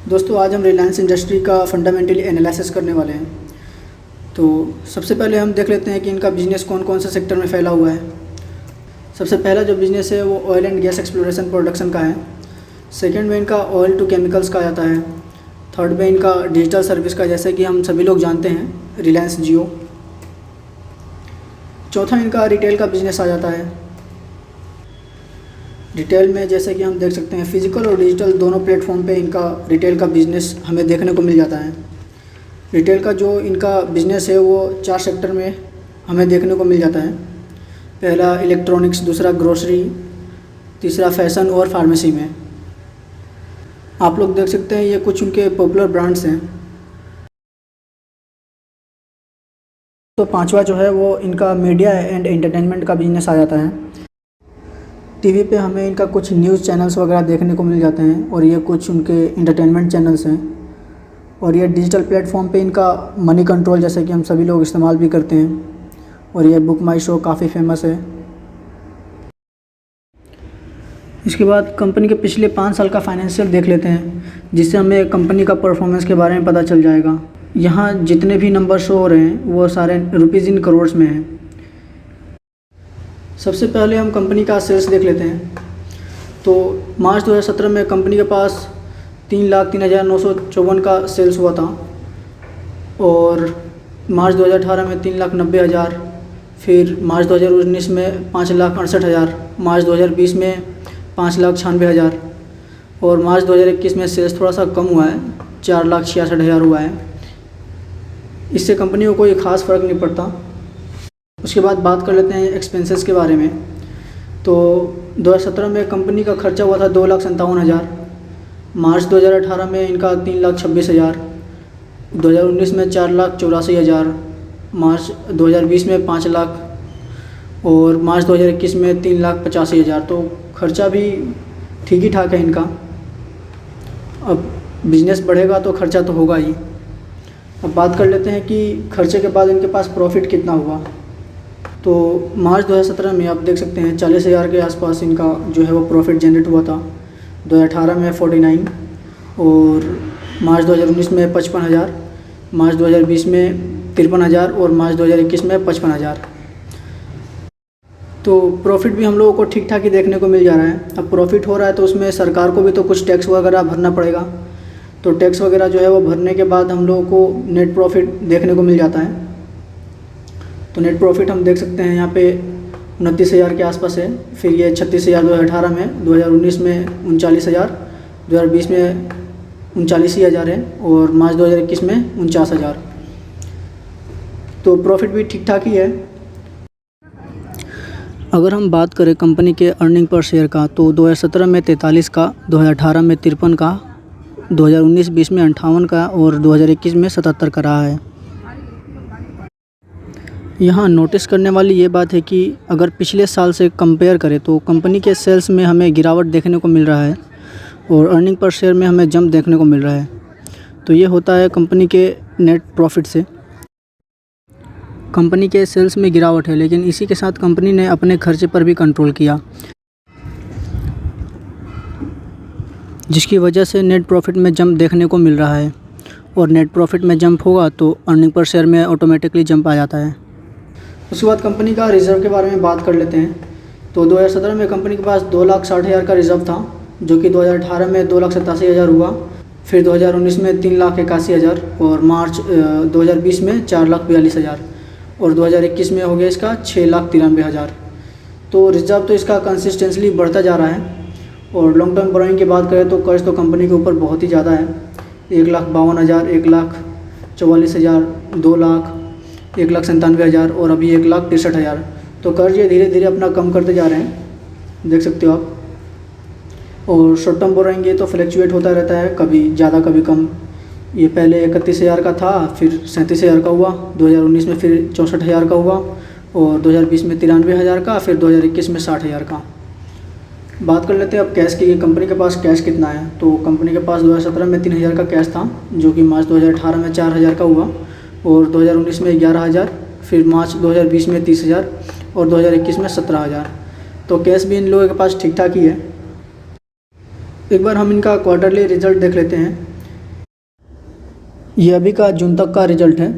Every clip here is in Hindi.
दोस्तों आज हम रिलायंस इंडस्ट्री का फंडामेंटली एनालिसिस करने वाले हैं। तो सबसे पहले हम देख लेते हैं कि इनका बिज़नेस कौन कौन से सेक्टर में फैला हुआ है। सबसे पहला जो बिज़नेस है वो oil and gas exploration production का है। सेकंड में इनका ऑयल टू केमिकल्स का आता है। थर्ड में इनका डिजिटल सर्विस का, जैसे कि हम सभी लोग जानते हैं रिलायंस जियो। चौथा इनका रिटेल का बिज़नेस आ जाता है। रिटेल में जैसे कि हम देख सकते हैं फ़िज़िकल और डिजिटल दोनों प्लेटफॉर्म पे इनका रिटेल का बिज़नेस हमें देखने को मिल जाता है। रिटेल का जो इनका बिज़नेस है वो 4 सेक्टर में हमें देखने को मिल जाता है। पहला इलेक्ट्रॉनिक्स, दूसरा ग्रोसरी, तीसरा फैशन और फार्मेसी में। आप लोग देख सकते हैं ये कुछ उनके पॉपुलर ब्रांड्स हैं। तो पांचवा जो है वो इनका मीडिया एंड एंटरटेनमेंट का बिज़नेस आ जाता है। टीवी पे हमें इनका कुछ न्यूज़ चैनल्स वगैरह देखने को मिल जाते हैं और ये कुछ उनके एंटरटेनमेंट चैनल्स हैं। और ये डिजिटल प्लेटफॉर्म पे इनका मनी कंट्रोल, जैसे कि हम सभी लोग इस्तेमाल भी करते हैं। और ये बुक माई शो काफ़ी फेमस है। इसके बाद कंपनी के पिछले 5 साल का फाइनेंशियल देख लेते हैं, जिससे हमें कंपनी का परफॉर्मेंस के बारे में पता चल जाएगा। यहाँ जितने भी नंबर शो हो रहे हैं वो सारे रुपीज़ इन करोड़ में हैं। सबसे पहले हम कंपनी का सेल्स देख लेते हैं। तो मार्च 2017 में कंपनी के पास 3,03,954 का सेल्स हुआ था। और मार्च 2018 में 3,90,000, फिर मार्च 2019 में 5,68,000, मार्च 2020 में 5,96,000 और मार्च 2021 में सेल्स थोड़ा सा कम हुआ है, 4,66,000 हुआ है। इससे कंपनी को कोई ख़ास फ़र्क नहीं पड़ता। उसके बाद बात कर लेते हैं एक्सपेंसेस के बारे में। तो 2017 में कंपनी का खर्चा हुआ था 2,57,000, मार्च 2018 में इनका 3,26,000, 2019 में 4,84,000, मार्च 2020 में 5 लाख और मार्च 2021 में 3,85,000। तो खर्चा भी ठीक ही ठाक है इनका। अब बिज़नेस बढ़ेगा तो खर्चा तो होगा ही। अब बात कर लेते हैं कि खर्चे के बाद इनके पास प्रॉफिट कितना हुआ। तो मार्च 2017 में आप देख सकते हैं 40,000 के आसपास इनका जो है वो प्रॉफिट जनरेट हुआ था। 2018 में 49 और मार्च 2019 में 55,000, मार्च 2020 में 53,000 और मार्च 2021 में 55,000। तो प्रॉफिट भी हम लोगों को ठीक ठाक ही देखने को मिल जा रहा है। अब प्रॉफिट हो रहा है तो उसमें सरकार को भी तो कुछ टैक्स वगैरह भरना पड़ेगा। तो टैक्स वगैरह जो है वो भरने के बाद हम लोगों को नेट प्रॉफिट देखने को मिल जाता है। तो नेट प्रॉफिट हम देख सकते हैं यहाँ पे 29,000 के आसपास है। फिर ये 36,000 2018 में, 2019 में 39,000, 2020 में 39,000 है और मार्च 2021 में 49,000। तो प्रॉफिट भी ठीक ठाक ही है। अगर हम बात करें कंपनी के अर्निंग पर शेयर का, तो 2017 में 43 का, 2018 में 53 का, 2019-20 में 58 का और 2021 में 77 का रहा है। यहाँ नोटिस करने वाली ये बात है कि अगर पिछले साल से कंपेयर करें तो कंपनी के सेल्स में हमें गिरावट देखने को मिल रहा है और अर्निंग पर शेयर में हमें जंप देखने को मिल रहा है। तो ये होता है कंपनी के नेट प्रॉफिट से। कंपनी के सेल्स में गिरावट है, लेकिन इसी के साथ कंपनी ने अपने खर्चे पर भी कंट्रोल किया, जिसकी वजह से नेट प्रॉफिट में जंप देखने को मिल रहा है। और नेट प्रॉफिट में जंप होगा तो अर्निंग पर शेयर में ऑटोमेटिकली जंप आ जाता है। उसके बाद कंपनी का रिज़र्व के बारे में बात कर लेते हैं। तो 2017 में कंपनी के पास 2,60,000 का रिज़र्व था, जो कि 2018 में 2,87,000 हुआ। फिर 2019 में 3,81,000 और मार्च 2020 में 4,42,000 और 2021 में हो गया इसका 6,93,000। तो रिज़र्व तो इसका कंसिस्टेंटली बढ़ता जा रहा है। और लॉन्ग टर्म बोरोइंग की बात करें तो कर्ज तो कंपनी के ऊपर बहुत ही ज़्यादा है। 1,52,000, 1,44,000, 2 लाख, 1,97,000 और अभी 1,63,000। तो कर्ज ये धीरे धीरे अपना कम करते जा रहे हैं, देख सकते हो आप। और शॉर्ट टर्म बोरोइंग ये तो फ्लैक्चुएट होता रहता है, कभी ज़्यादा कभी कम। ये पहले 31,000 का था, फिर 37,000 का हुआ, 2019 में फिर 64,000 का हुआ और 2020 में 93,000 का, फिर 2021 में 60,000 का। बात कर लेते हैं अब कैश की। कंपनी के पास कैश कितना है। तो कंपनी के पास 2017 में 3,000 का कैश था, जो कि मार्च 2018 में 4,000 का हुआ और 2019 में 11,000, फिर मार्च 2020 में 30,000 और 2021 में 17,000। तो कैश भी इन लोगों के पास ठीक ठाक ही है। एक बार हम इनका क्वार्टरली रिजल्ट देख लेते हैं। ये अभी का जून तक का रिज़ल्ट है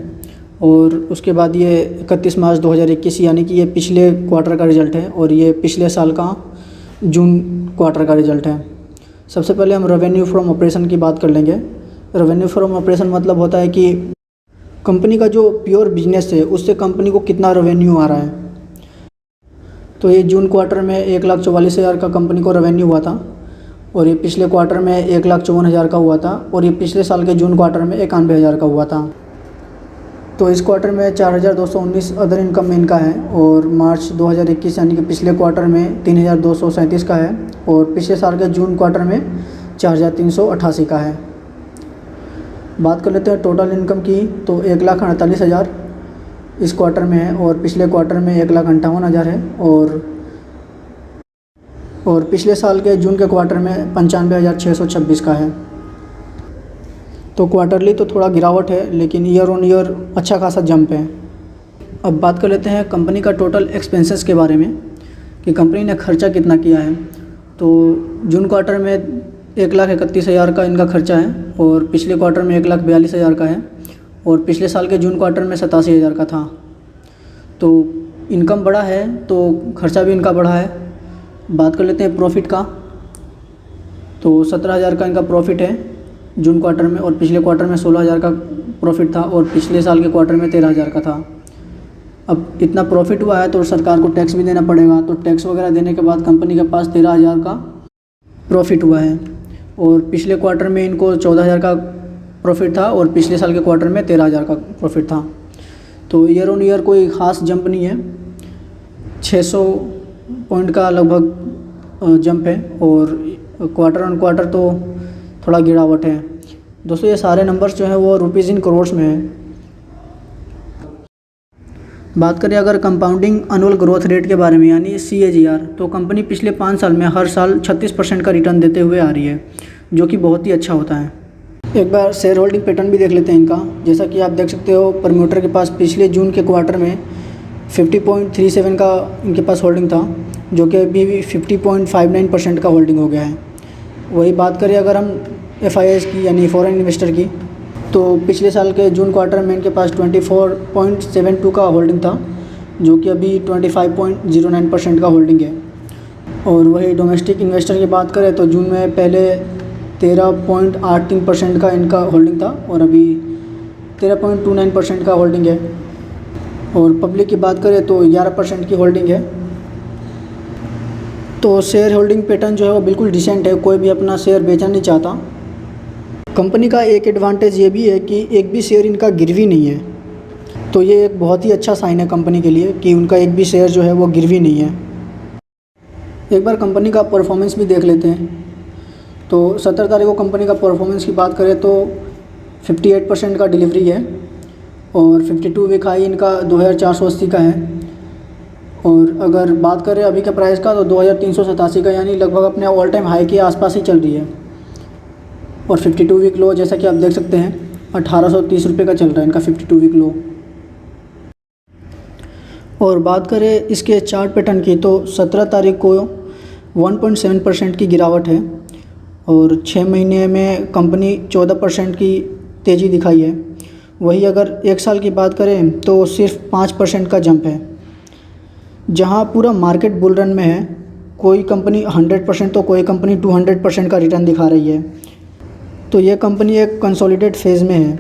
और उसके बाद ये 31 मार्च 2021 यानी कि ये पिछले क्वार्टर का रिज़ल्ट है और ये पिछले साल का जून क्वार्टर का रिज़ल्ट है। सबसे पहले हम रेवेन्यू फ्रॉम ऑपरेशन की बात कर लेंगे। रेवेन्यू फ्रॉम ऑपरेशन मतलब होता है कि कंपनी का जो प्योर बिजनेस है उससे कंपनी को कितना रेवेन्यू आ रहा है। तो ये जून क्वार्टर में 1,44,000 का कंपनी को रेवेन्यू हुआ था और ये पिछले क्वार्टर में 1,54,000 का हुआ था और ये पिछले साल के जून क्वार्टर में 91,000 का हुआ था। तो इस क्वार्टर में 4,219 अदर इनकम इनका है और मार्च 2021 यानी कि पिछले क्वार्टर में 3,237 का है और पिछले साल के जून क्वार्टर में 4,388 का है। बात कर लेते हैं टोटल इनकम की, तो 1,48,000 इस क्वार्टर में है और पिछले क्वार्टर में 1,58,000 है और पिछले साल के जून के क्वार्टर में 95,626 का है। तो क्वार्टरली तो थोड़ा गिरावट है लेकिन ईयर ऑन ईयर अच्छा खासा जंप है। अब बात कर लेते हैं कंपनी का टोटल एक्सपेंसेस के बारे में कि कंपनी ने खर्चा कितना किया है। तो जून क्वार्टर में 1,31,000 का इनका खर्चा है और पिछले क्वार्टर में 1,42,000 का है और पिछले साल के जून क्वार्टर में 87,000 का था। तो इनकम बढ़ा है तो खर्चा भी इनका बढ़ा है। बात कर लेते हैं प्रॉफिट का, तो 17,000 का इनका प्रॉफिट है जून क्वार्टर में और पिछले क्वार्टर में 16,000 का प्रॉफिट था और पिछले साल के क्वार्टर में 13,000 का था। अब इतना प्रॉफिट हुआ है तो सरकार को टैक्स भी देना पड़ेगा, तो टैक्स वगैरह देने के बाद कंपनी के पास 13,000 का प्रॉफिट हुआ है और पिछले क्वार्टर में इनको 14,000 का प्रॉफिट था और पिछले साल के क्वार्टर में 13,000 का प्रॉफिट था। तो ईयर ऑन ईयर कोई ख़ास जंप नहीं है, 600 पॉइंट का लगभग जंप है और क्वार्टर ऑन क्वार्टर तो थोड़ा गिरावट है। दोस्तों ये सारे नंबर्स जो हैं वो रुपीज़ इन करोड़ में है। बात करें अगर कंपाउंडिंग एनुअल ग्रोथ रेट के बारे में यानी CAGR, तो कंपनी पिछले 5 साल में हर साल 36% का रिटर्न देते हुए आ रही है, जो कि बहुत ही अच्छा होता है। एक बार शेयर होल्डिंग पैटर्न भी देख लेते हैं इनका। जैसा कि आप देख सकते हो प्रमोटर के पास पिछले जून के क्वार्टर में 50.37 का इनके पास होल्डिंग था, जो कि अभी 50.59% का होल्डिंग हो गया है। वही बात करें अगर हम FIIs की यानी फॉरेन इन्वेस्टर की, तो पिछले साल के जून क्वार्टर में इनके पास 24.72 का होल्डिंग था, जो कि अभी 25.09% का होल्डिंग है। और वही डोमेस्टिक इन्वेस्टर की बात करें तो जून में पहले 13.83% का इनका होल्डिंग था और अभी 13.29% का होल्डिंग है। और पब्लिक की बात करें तो 11% की होल्डिंग है। तो शेयर होल्डिंग पैटर्न जो है वो बिल्कुल डिसेंट है, कोई भी अपना शेयर बेचना नहीं चाहता। कंपनी का एक एडवांटेज ये भी है कि एक भी शेयर इनका गिरवी नहीं है, तो ये एक बहुत ही अच्छा साइन है कंपनी के लिए कि उनका एक भी शेयर जो है वो गिरवी नहीं है। एक बार कंपनी का परफॉर्मेंस भी देख लेते हैं। तो 17 तारीख को कंपनी का परफॉर्मेंस की बात करें तो 58% का डिलीवरी है और 52 वीक हाई इनका 2,480 का है। और अगर बात करें अभी के प्राइस का तो 2,387 का, यानी लगभग अपने ऑल टाइम हाई के आसपास ही चल रही है। और 52 वीक लो जैसा कि आप देख सकते हैं 1,830 रुपये का चल रहा है इनका 52 वीक लो। और बात करें इसके चार्ट पैटर्न की तो 17 तारीख को 1.7% की गिरावट है और 6 महीने में कंपनी 14% की तेज़ी दिखाई है। वही अगर एक साल की बात करें तो सिर्फ 5% का जंप है। जहां पूरा मार्केट बुल रन में है, कोई कंपनी 100% तो कोई कंपनी 200% का रिटर्न दिखा रही है। तो ये कंपनी एक कंसोलिडेट फेज़ में है।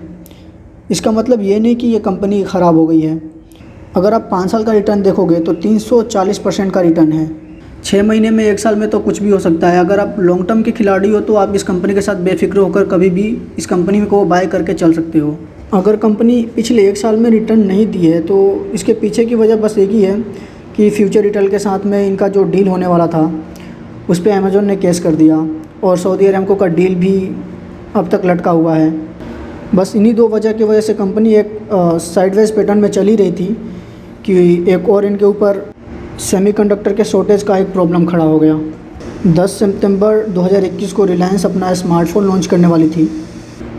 इसका मतलब ये नहीं कि ये कंपनी ख़राब हो गई है। अगर आप 5 साल का रिटर्न देखोगे तो 340% का रिटर्न है। 6 महीने में, 1 साल में तो कुछ भी हो सकता है। अगर आप लॉन्ग टर्म के खिलाड़ी हो तो आप इस कंपनी के साथ बेफिक्र होकर कभी भी इस कंपनी को बाय करके चल सकते हो। अगर कंपनी पिछले 1 साल में रिटर्न नहीं दी है तो इसके पीछे की वजह बस एक ही है कि फ्यूचर रिटेल के साथ में इनका जो डील होने वाला था उस पर अमेज़ॉन ने केस कर दिया और सऊदी अरामको का डील भी अब तक लटका हुआ है। बस इन्हीं 2 वजह की वजह से कंपनी एक साइडवेज पैटर्न में चली रही थी कि एक और इनके ऊपर सेमीकंडक्टर के शॉर्टेज का एक प्रॉब्लम खड़ा हो गया। 10 सितंबर 2021 को रिलायंस अपना स्मार्टफोन लॉन्च करने वाली थी,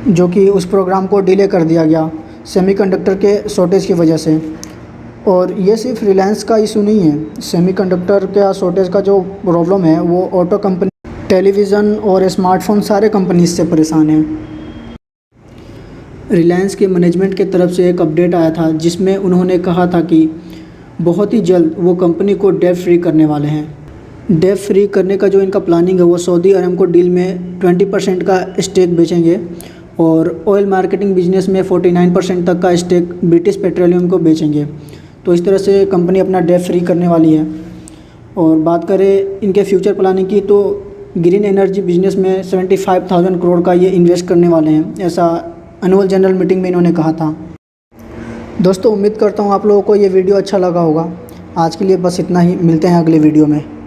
जो कि उस प्रोग्राम को डिले कर दिया गया सेमीकंडक्टर के शॉर्टेज की वजह से। और ये सिर्फ रिलायंस का इशू नहीं है, सेमीकंडक्टर का शॉर्टेज का जो प्रॉब्लम है वो ऑटो कंपनी, टेलीविज़न और स्मार्टफोन सारे कंपनीज से परेशान हैं। रिलायंस के मैनेजमेंट के तरफ से एक अपडेट आया था जिसमें उन्होंने कहा था कि बहुत ही जल्द वो कंपनी को डेट फ्री करने वाले हैं। डेट फ्री करने का जो इनका प्लानिंग है वो सऊदी अरामको डील में 20% का स्टेक बेचेंगे और ऑयल मार्केटिंग बिजनेस में 49% तक का स्टेक ब्रिटिश पेट्रोलियम को बेचेंगे। तो इस तरह से कंपनी अपना डेट फ्री करने वाली है। और बात करें इनके फ्यूचर प्लानिंग की तो ग्रीन एनर्जी बिजनेस में 75,000 करोड़ का ये इन्वेस्ट करने वाले हैं, ऐसा एनुअल जनरल मीटिंग में इन्होंने कहा था। दोस्तों उम्मीद करता हूँ आप लोगों को ये वीडियो अच्छा लगा होगा। आज के लिए बस इतना ही, मिलते हैं अगले वीडियो में।